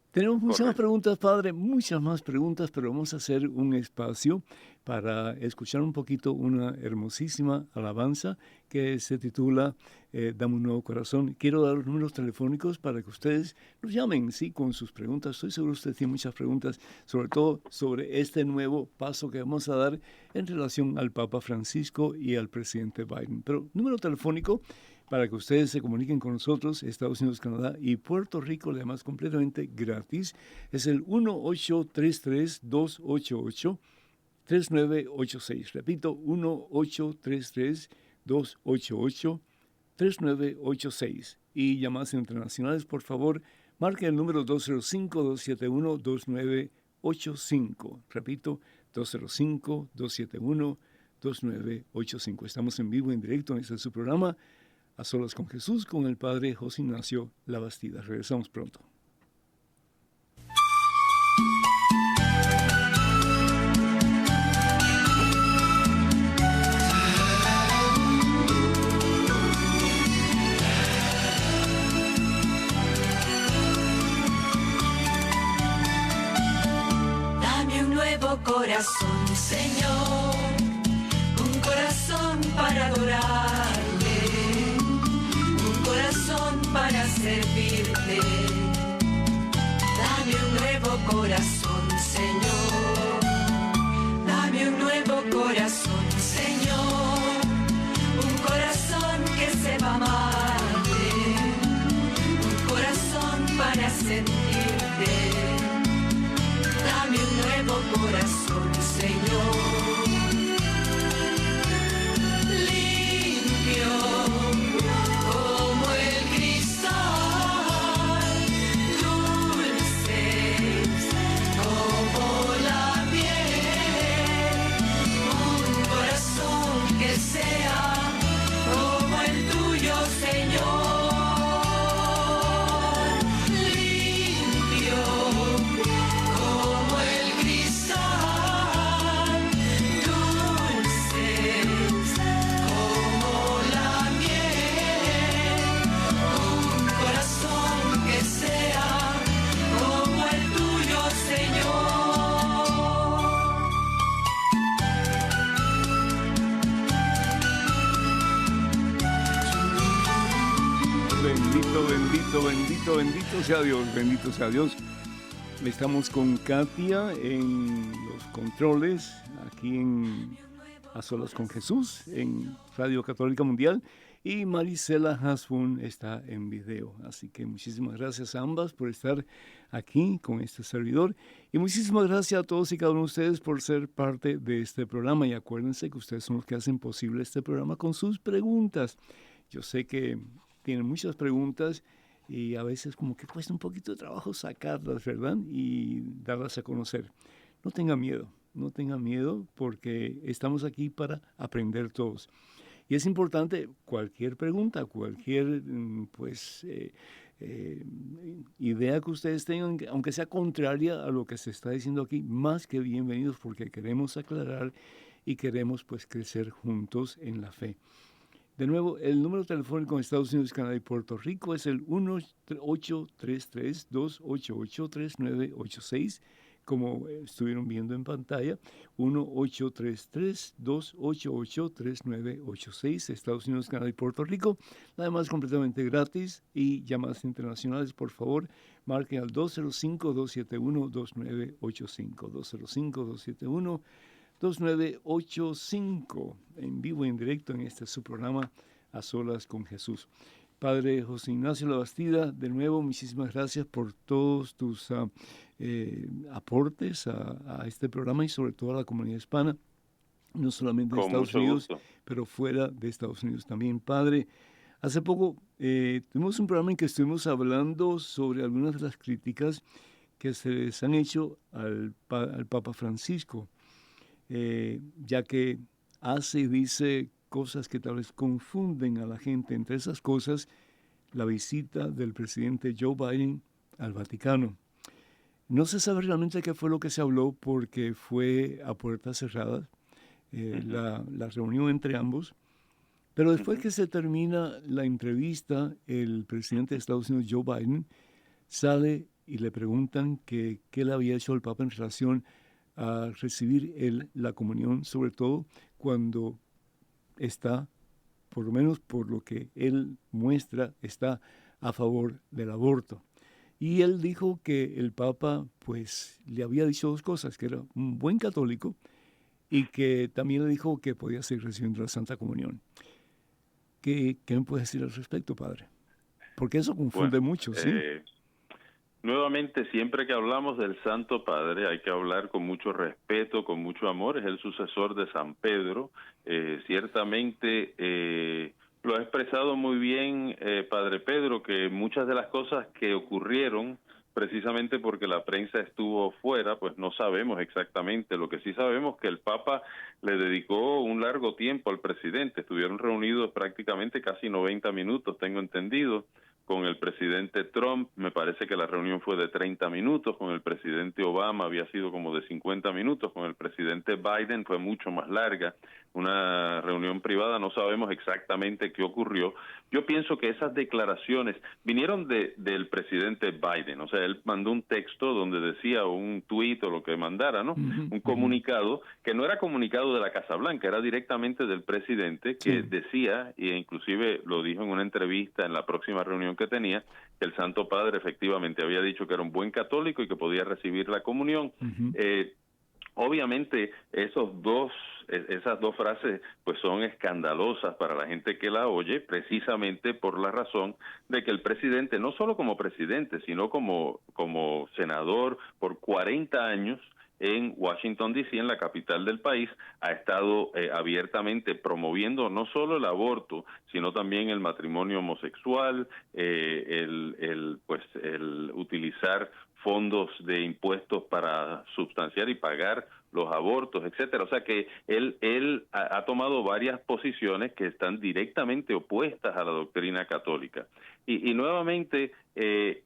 Tenemos muchas más preguntas, padre, muchas más preguntas, pero vamos a hacer un espacio para escuchar un poquito una hermosísima alabanza que se titula Dame un nuevo corazón. Quiero dar los números telefónicos para que ustedes nos llamen, sí, con sus preguntas. Estoy seguro que usted tiene muchas preguntas, sobre todo sobre este nuevo paso que vamos a dar en relación al Papa Francisco y al presidente Biden. Pero número telefónico para que ustedes se comuniquen con nosotros, Estados Unidos, Canadá y Puerto Rico, además completamente gratis, es el 1-833-288-3986. Repito, 1-833-288-3986. Y llamadas internacionales, por favor, marque el número 205-271-2985. Repito, 205-271-2985. Estamos en vivo, en directo, en este es su programa, A Solas con Jesús, con el Padre José Ignacio Labastida. Regresamos pronto.
corazón, Señor, un corazón para adorarte, un corazón para servirte. Dame un nuevo corazón, Señor, dame un nuevo corazón, Señor, un corazón que sepa amarte, un corazón para sentirte. Dame un nuevo corazón, Señor, limpio como el cristal, dulces como la miel, un corazón que sea como el tuyo, Señor.
Bendito sea Dios, bendito sea Dios. Estamos con Katia en los controles, aquí en A Solas con Jesús, en Radio Católica Mundial, y Marisela Hasbun está en video. Así que muchísimas gracias a ambas por estar aquí con este servidor, y muchísimas gracias a todos y cada uno de ustedes por ser parte de este programa. Y acuérdense que ustedes son los que hacen posible este programa con sus preguntas. Yo sé que tienen muchas preguntas y a veces como que cuesta un poquito de trabajo sacarlas, ¿verdad? Y darlas a conocer. No tenga miedo porque estamos aquí para aprender todos. Y es importante cualquier pregunta, cualquier idea que ustedes tengan, aunque sea contraria a lo que se está diciendo aquí, más que bienvenidos, porque queremos aclarar y queremos pues crecer juntos en la fe. De nuevo, el número telefónico en Estados Unidos, Canadá y Puerto Rico es el 1-833-288-3986, como estuvieron viendo en pantalla, 1-833-288-3986, Estados Unidos, Canadá y Puerto Rico. Además, completamente gratis, y llamadas internacionales, por favor, marquen al 205-271-2985, 205-271-2985, en vivo y en directo en este su programa A Solas con Jesús. Padre José Ignacio Labastida, de nuevo, muchísimas gracias por todos tus aportes a este programa y sobre todo a la comunidad hispana, no solamente en Estados Unidos, pero fuera de Estados Unidos también. Padre, hace poco tuvimos un programa en que estuvimos hablando sobre algunas de las críticas que se les han hecho al Papa Francisco, ya que hace y dice cosas que tal vez confunden a la gente. Entre esas cosas, la visita del presidente Joe Biden al Vaticano. No se sabe realmente qué fue lo que se habló porque fue a puertas cerradas la reunión entre ambos. Pero después que se termina la entrevista, el presidente de Estados Unidos, Joe Biden, sale y le preguntan qué le había hecho el Papa en relación a recibir la comunión, sobre todo cuando está, por lo menos por lo que él muestra, está a favor del aborto. Y él dijo que el Papa pues le había dicho dos cosas, que era un buen católico y que también le dijo que podía seguir recibiendo la Santa Comunión. ¿Qué me puede decir al respecto, padre? Porque eso confunde mucho, ¿sí?
Nuevamente, siempre que hablamos del Santo Padre, hay que hablar con mucho respeto, con mucho amor. Es el sucesor de San Pedro. Ciertamente lo ha expresado muy bien Padre Pedro, que muchas de las cosas que ocurrieron, precisamente porque la prensa estuvo fuera, pues no sabemos exactamente. Lo que sí sabemos es que el Papa le dedicó un largo tiempo al presidente. Estuvieron reunidos prácticamente casi 90 minutos, tengo entendido. Con el presidente Trump, me parece que la reunión fue de 30 minutos, con el presidente Obama había sido como de 50 minutos, con el presidente Biden fue mucho más larga. una reunión privada, no sabemos exactamente qué ocurrió. Yo pienso que esas declaraciones vinieron del presidente Biden, o sea, él mandó un texto donde decía, un tuit o lo que mandara, ¿no? Un comunicado que no era comunicado de la Casa Blanca, era directamente del presidente, que decía, e inclusive lo dijo en una entrevista en la próxima reunión que tenía, que el Santo Padre efectivamente había dicho que era un buen católico y que podía recibir la comunión. Obviamente esas dos frases pues son escandalosas para la gente que la oye, precisamente por la razón de que el presidente, no solo como presidente, sino como senador por 40 años en Washington, D.C., en la capital del país, ha estado abiertamente promoviendo no solo el aborto, sino también el matrimonio homosexual, el utilizar fondos de impuestos para substanciar y pagar los abortos, etcétera. O sea que él ha tomado varias posiciones que están directamente opuestas a la doctrina católica. Y nuevamente,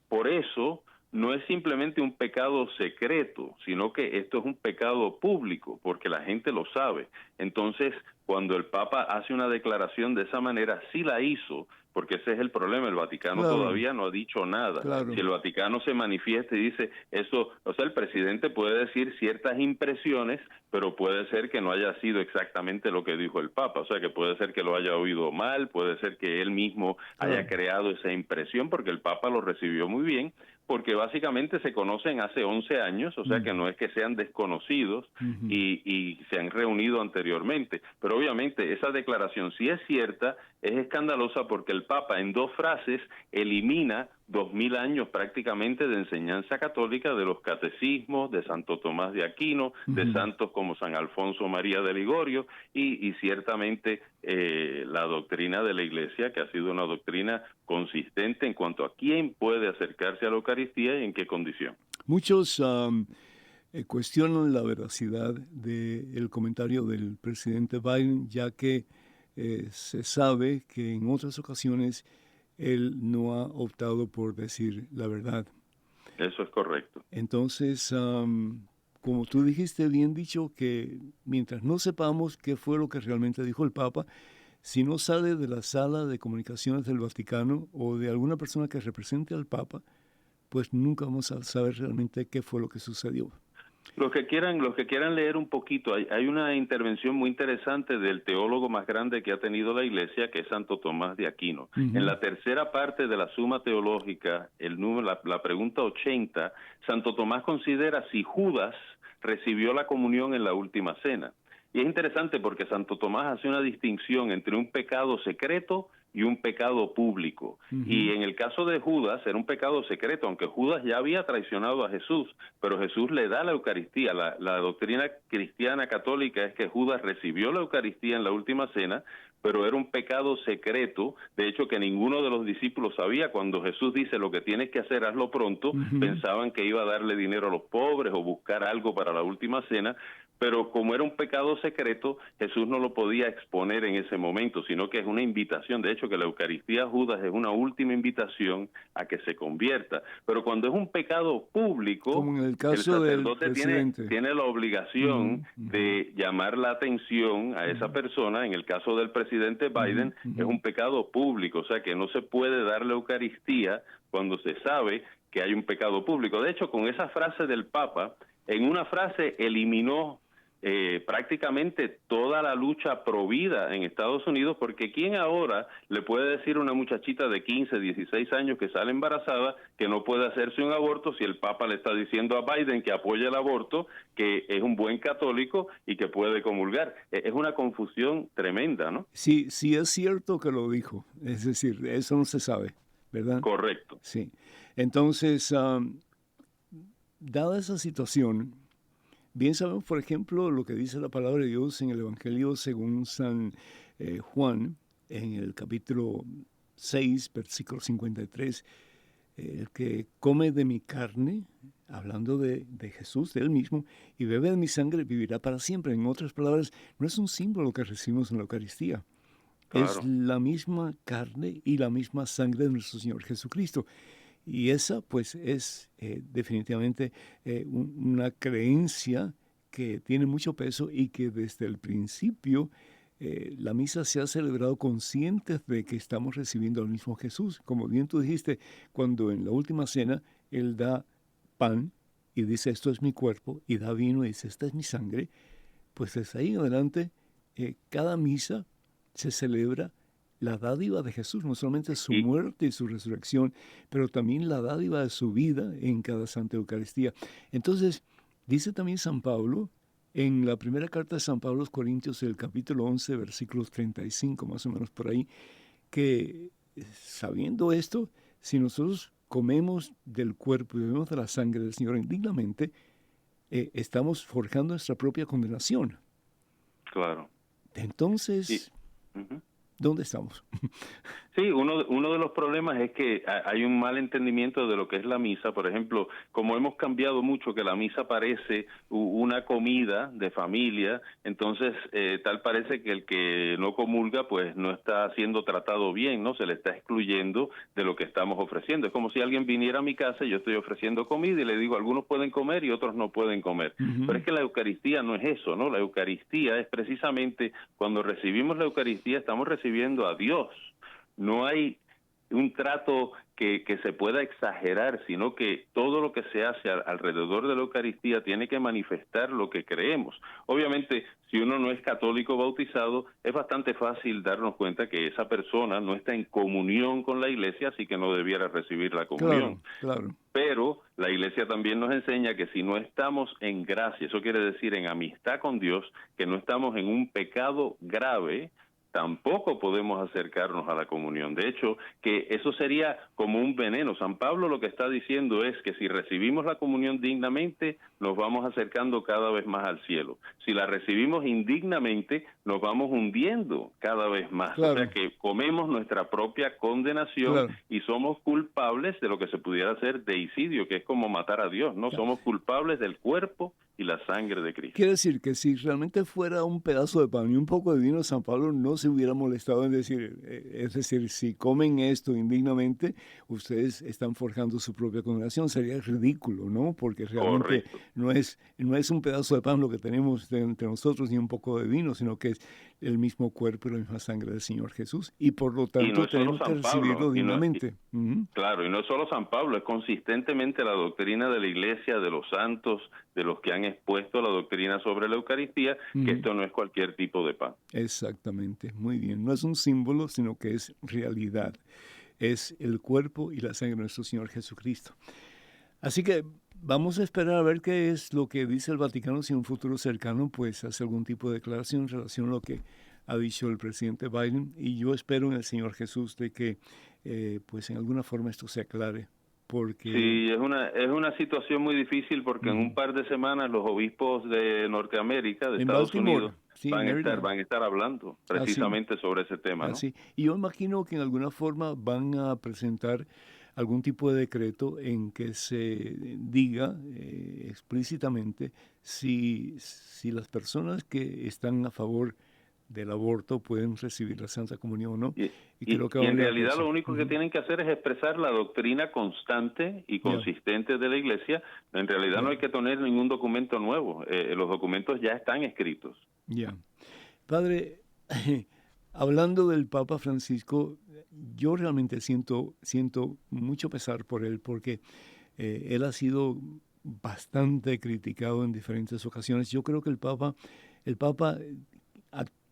por eso, no es simplemente un pecado secreto, sino que esto es un pecado público, porque la gente lo sabe. Entonces, cuando el Papa hace una declaración de esa manera, sí la hizo, porque ese es el problema, el Vaticano todavía no ha dicho nada. Si el Vaticano se manifiesta y dice eso, o sea, el presidente puede decir ciertas impresiones, pero puede ser que no haya sido exactamente lo que dijo el Papa, o sea, que puede ser que lo haya oído mal, puede ser que él mismo haya creado esa impresión, porque el Papa lo recibió muy bien, porque básicamente se conocen hace 11 años, o sea que no es que sean desconocidos y se han reunido anteriormente. Pero obviamente esa declaración, si es cierta, es escandalosa porque el Papa en 2 frases elimina 2000 años prácticamente de enseñanza católica de los catecismos, de Santo Tomás de Aquino, de santos como San Alfonso María de Ligorio y ciertamente la doctrina de la Iglesia, que ha sido una doctrina consistente en cuanto a quién puede acercarse a la Eucaristía y en qué condición.
Muchos cuestionan la veracidad del comentario del presidente Biden, ya que se sabe que en otras ocasiones él no ha optado por decir la verdad.
Eso es correcto.
Entonces, como tú dijiste, bien dicho, que mientras no sepamos qué fue lo que realmente dijo el Papa, si no sale de la sala de comunicaciones del Vaticano o de alguna persona que represente al Papa, pues nunca vamos a saber realmente qué fue lo que sucedió.
Los que quieran leer un poquito, hay una intervención muy interesante del teólogo más grande que ha tenido la Iglesia, que es Santo Tomás de Aquino. En la tercera parte de la Suma Teológica, la pregunta 80, Santo Tomás considera si Judas recibió la comunión en la última cena. Y es interesante porque Santo Tomás hace una distinción entre un pecado secreto y un pecado público. Y en el caso de Judas era un pecado secreto, aunque Judas ya había traicionado a Jesús, pero Jesús le da la Eucaristía. La doctrina cristiana católica es que Judas recibió la Eucaristía en la última cena, pero era un pecado secreto, de hecho que ninguno de los discípulos sabía. Cuando Jesús dice lo que tienes que hacer, hazlo pronto, pensaban que iba a darle dinero a los pobres o buscar algo para la última cena, pero como era un pecado secreto, Jesús no lo podía exponer en ese momento, sino que es una invitación. De hecho, que la Eucaristía a Judas es una última invitación a que se convierta. Pero cuando es un pecado público,
como en el caso
el sacerdote
del
tiene la obligación de llamar la atención a esa persona. En el caso del presidente Biden, es un pecado público, o sea que no se puede dar la Eucaristía cuando se sabe que hay un pecado público. De hecho, con esa frase del Papa, en una frase eliminó prácticamente toda la lucha pro vida en Estados Unidos, porque ¿quién ahora le puede decir a una muchachita de 15, 16 años que sale embarazada que no puede hacerse un aborto si el Papa le está diciendo a Biden que apoya el aborto, que es un buen católico y que puede comulgar? Es una confusión tremenda, ¿no?
Sí, sí es cierto que lo dijo, es decir, eso no se sabe, ¿verdad?
Correcto.
Sí. Entonces, dada esa situación, bien sabemos, por ejemplo, lo que dice la palabra de Dios en el Evangelio según San Juan, en el capítulo 6, versículo 53, el que come de mi carne, hablando de Jesús, de él mismo, y bebe de mi sangre, vivirá para siempre. En otras palabras, no es un símbolo que recibimos en la Eucaristía. Claro. Es la misma carne y la misma sangre de nuestro Señor Jesucristo. Y esa, pues, es definitivamente una creencia que tiene mucho peso y que desde el principio la misa se ha celebrado conscientes de que estamos recibiendo al mismo Jesús. Como bien tú dijiste, cuando en la última cena Él da pan y dice, esto es mi cuerpo, y da vino y dice, esta es mi sangre, pues desde ahí en adelante, cada misa se celebra la dádiva de Jesús, no solamente su muerte y su resurrección, pero también la dádiva de su vida en cada Santa Eucaristía. Entonces, dice también San Pablo, en la primera carta de San Pablo a los Corintios, el capítulo 11, versículos 35, más o menos por ahí, que sabiendo esto, si nosotros comemos del cuerpo y bebemos de la sangre del Señor indignamente, estamos forjando nuestra propia condenación.
Claro.
Entonces, ¿dónde estamos?
Sí, uno de los problemas es que hay un mal entendimiento de lo que es la misa. Por ejemplo, como hemos cambiado mucho, que la misa parece una comida de familia, entonces tal parece que el que no comulga pues no está siendo tratado bien, ¿no? Se le está excluyendo de lo que estamos ofreciendo. Es como si alguien viniera a mi casa y yo estoy ofreciendo comida y le digo, algunos pueden comer y otros no pueden comer. Pero es que la Eucaristía no es eso, ¿no? La Eucaristía es precisamente cuando recibimos la Eucaristía estamos recibiendo a Dios. No hay un trato que se pueda exagerar, sino que todo lo que se hace alrededor de la Eucaristía tiene que manifestar lo que creemos. Obviamente, si uno no es católico bautizado, es bastante fácil darnos cuenta que esa persona no está en comunión con la Iglesia, así que no debiera recibir la comunión.
Claro.
Pero la Iglesia también nos enseña que si no estamos en gracia, eso quiere decir en amistad con Dios, que no estamos en un pecado grave, tampoco podemos acercarnos a la comunión. De hecho, que eso sería como un veneno. San Pablo lo que está diciendo es que si recibimos la comunión dignamente, nos vamos acercando cada vez más al cielo. Si la recibimos indignamente, nos vamos hundiendo cada vez más.
Claro.
O sea que comemos nuestra propia condenación y somos culpables de lo que se pudiera hacer deicidio, que es como matar a Dios, ¿no? Somos culpables del cuerpo y la sangre de Cristo.
Quiere decir que si realmente fuera un pedazo de pan y un poco de vino, San Pablo no se hubiera molestado en decir, es decir, si comen esto indignamente, ustedes están forjando su propia condenación. Sería ridículo, ¿no? Porque realmente no es un pedazo de pan lo que tenemos entre nosotros ni un poco de vino, sino que es el mismo cuerpo y la misma sangre del Señor Jesús. Y por lo tanto tenemos que recibirlo dignamente.
Claro, y no es solo San Pablo, es consistentemente la doctrina de la Iglesia, de los santos, de los que han expuesto la doctrina sobre la Eucaristía, que esto no es cualquier tipo de pan.
Exactamente, muy bien. No es un símbolo, sino que es realidad. Es el cuerpo y la sangre de nuestro Señor Jesucristo. Así que vamos a esperar a ver qué es lo que dice el Vaticano, si en un futuro cercano pues hace algún tipo de declaración en relación a lo que ha dicho el presidente Biden. Y yo espero en el Señor Jesús de que pues en alguna forma esto se aclare. Porque...
Sí, es una situación muy difícil porque en un par de semanas los obispos de Norteamérica, de Estados Unidos, van a estar hablando precisamente sobre ese tema, ¿no?
Y yo imagino que en alguna forma van a presentar algún tipo de decreto en que se diga explícitamente si las personas que están a favor del aborto pueden recibir la Santa Comunión o no.
Y en realidad lo único que tienen que hacer es expresar la doctrina constante y consistente de la Iglesia. En realidad no hay que tener ningún documento nuevo. Los documentos ya están escritos.
Padre, hablando del Papa Francisco, yo realmente siento mucho pesar por él porque él ha sido bastante criticado en diferentes ocasiones. Yo creo que el Papa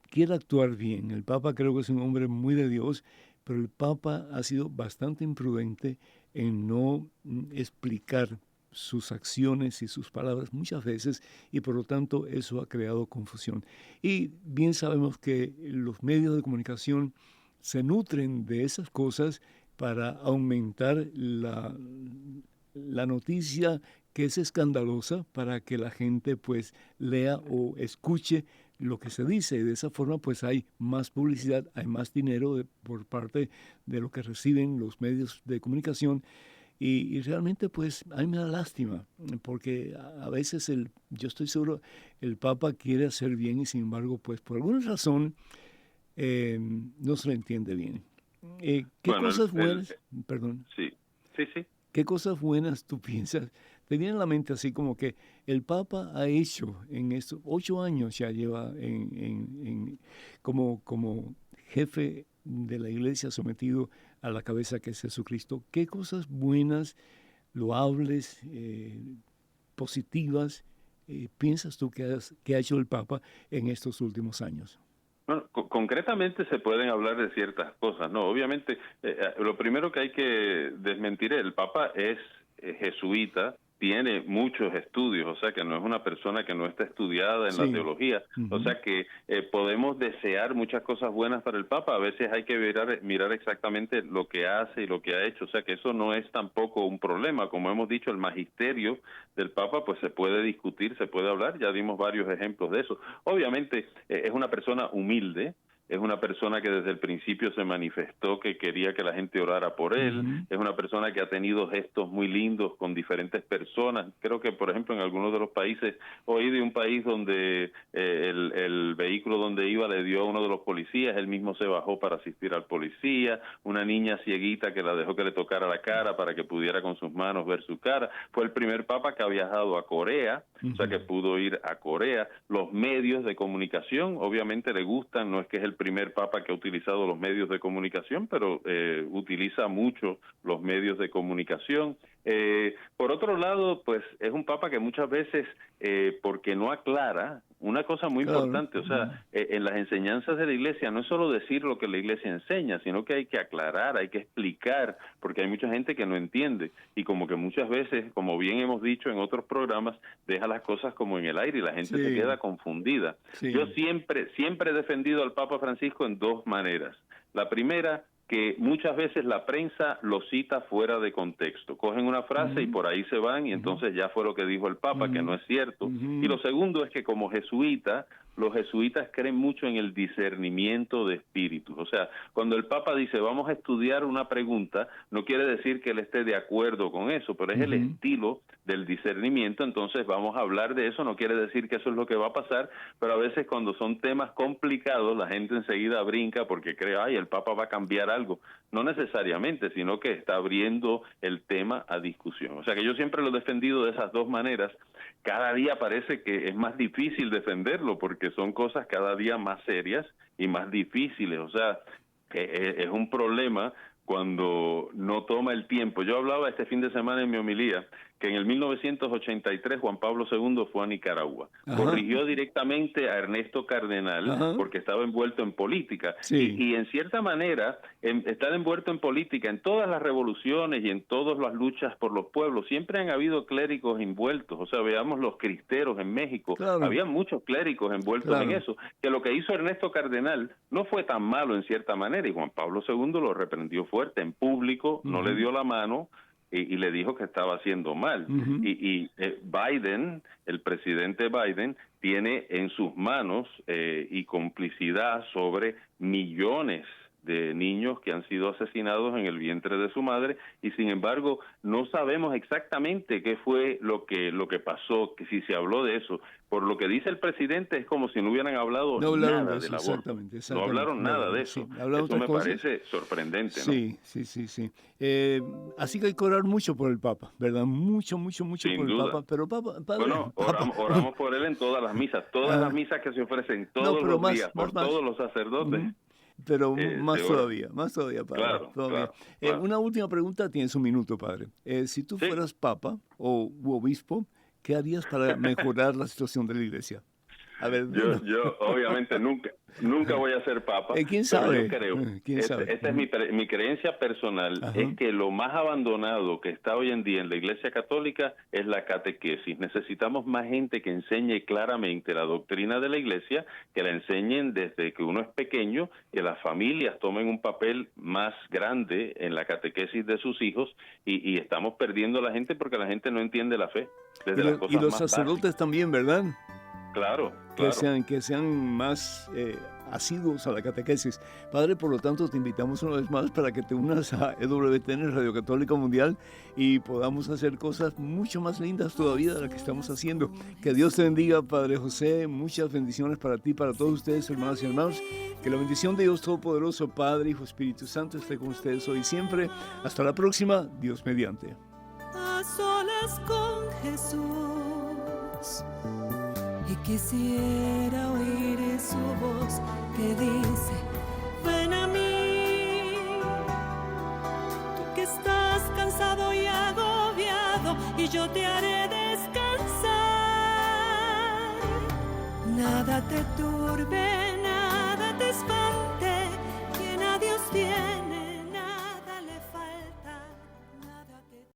quiere actuar bien. El Papa creo que es un hombre muy de Dios, pero el Papa ha sido bastante imprudente en no explicar sus acciones y sus palabras muchas veces, y por lo tanto eso ha creado confusión. Y bien sabemos que los medios de comunicación se nutren de esas cosas para aumentar la noticia que es escandalosa, para que la gente pues lea o escuche lo que se dice, y de esa forma pues hay más publicidad, hay más dinero por parte de lo que reciben los medios de comunicación, y realmente pues a mí me da lástima, porque a veces yo estoy seguro el Papa quiere hacer bien y sin embargo pues por alguna razón no se le entiende bien. ¿Qué cosas buenas, perdón?
Sí.
¿Qué cosas buenas tú piensas tenía en la mente así como que el Papa ha hecho en estos 8 años, ya lleva como jefe de la Iglesia sometido a la cabeza que es Jesucristo. ¿Qué cosas buenas, loables, positivas piensas tú que ha hecho el Papa en estos últimos años?
Bueno, concretamente se pueden hablar de ciertas cosas, ¿no? Obviamente, lo primero que hay que desmentir es el Papa es jesuita, tiene muchos estudios, o sea que no es una persona que no está estudiada en la teología, o sea que podemos desear muchas cosas buenas para el Papa, a veces hay que mirar exactamente lo que hace y lo que ha hecho, o sea que eso no es tampoco un problema, como hemos dicho, el magisterio del Papa pues se puede discutir, se puede hablar, ya dimos varios ejemplos de eso. Obviamente es una persona humilde, es una persona que desde el principio se manifestó que quería que la gente orara por él, es una persona que ha tenido gestos muy lindos con diferentes personas. Creo que, por ejemplo, en algunos de los países, oí de un país donde el vehículo donde iba le dio a uno de los policías, él mismo se bajó para asistir al policía, una niña cieguita que la dejó que le tocara la cara para que pudiera con sus manos ver su cara. Fue el primer papa que ha viajado a Corea, o sea que pudo ir a Corea. Los medios de comunicación, obviamente le gustan, no es que es el primer papa que ha utilizado los medios de comunicación, pero utiliza mucho los medios de comunicación. Por otro lado, pues es un papa que muchas veces, porque no aclara, una cosa muy importante, o sea, en las enseñanzas de la Iglesia no es solo decir lo que la Iglesia enseña, sino que hay que aclarar, hay que explicar, porque hay mucha gente que no entiende, y como que muchas veces, como bien hemos dicho en otros programas, deja las cosas como en el aire y la gente se queda confundida. Yo siempre he defendido al Papa Francisco en dos maneras. La primera, que muchas veces la prensa lo cita fuera de contexto. Cogen una frase y por ahí se van y entonces ya fue lo que dijo el Papa, que no es cierto. Y lo segundo es que como jesuita, los jesuitas creen mucho en el discernimiento de espíritus. O sea, cuando el Papa dice vamos a estudiar una pregunta, no quiere decir que él esté de acuerdo con eso, pero es el estilo del discernimiento, entonces vamos a hablar de eso, no quiere decir que eso es lo que va a pasar, pero a veces cuando son temas complicados, la gente enseguida brinca porque cree, ay, el Papa va a cambiar algo. No necesariamente, sino que está abriendo el tema a discusión. O sea que yo siempre lo he defendido de esas dos maneras. Cada día parece que es más difícil defenderlo porque son cosas cada día más serias y más difíciles. O sea, es un problema cuando no toma el tiempo. Yo hablaba este fin de semana en mi homilía que en el 1983 Juan Pablo II fue a Nicaragua. Corrigió directamente a Ernesto Cardenal porque estaba envuelto en política. Y en cierta manera, estar envuelto en política, en todas las revoluciones y en todas las luchas por los pueblos, siempre han habido clérigos envueltos. O sea, veamos los cristeros en México. Había muchos clérigos envueltos en eso. Que lo que hizo Ernesto Cardenal no fue tan malo en cierta manera y Juan Pablo II lo reprendió fuerte en público, no le dio la mano, y le dijo que estaba haciendo mal. Y Biden, el presidente Biden, tiene en sus manos y complicidad sobre millones de niños que han sido asesinados en el vientre de su madre y sin embargo no sabemos exactamente qué fue lo que pasó, que si se habló de eso. Por lo que dice el presidente es como si no hubieran hablado nada del aborto. No hablaron nada de eso. Eso me parece sorprendente, ¿no?
Sí. Así que hay que orar mucho por el Papa, ¿verdad? Mucho
Sin
por
duda.
el Papa. Pero Papa, padre,
bueno, oramos por él en todas las misas. Todas las misas que se ofrecen todos los días por todos los sacerdotes.
Pero más todavía, padre.
Claro.
Una última pregunta, tienes un minuto, padre. Si tú fueras papa o obispo, ¿qué harías para mejorar la situación de la Iglesia? A ver,
yo obviamente nunca voy a ser papa.
¿Quién sabe?
Yo creo, esta es mi creencia personal, es que lo más abandonado que está hoy en día en la Iglesia Católica es la catequesis. Necesitamos más gente que enseñe claramente la doctrina de la Iglesia, que la enseñen desde que uno es pequeño, que las familias tomen un papel más grande en la catequesis de sus hijos y estamos perdiendo a la gente porque la gente no entiende la fe.
Y los sacerdotes también, ¿verdad?
Claro.
Que sean más asiduos a la catequesis. Padre, por lo tanto, te invitamos una vez más para que te unas a EWTN, Radio Católica Mundial, y podamos hacer cosas mucho más lindas todavía de las que estamos haciendo. Que Dios te bendiga, Padre José. Muchas bendiciones para ti, para todos ustedes, hermanas y hermanos. Que la bendición de Dios Todopoderoso, Padre, Hijo, Espíritu Santo, esté con ustedes hoy y siempre. Hasta la próxima, Dios mediante.
A solas solas con Jesús. Y quisiera oír su voz que dice: ven a mí, tú que estás cansado y agobiado, y yo te haré descansar. Nada te turbe,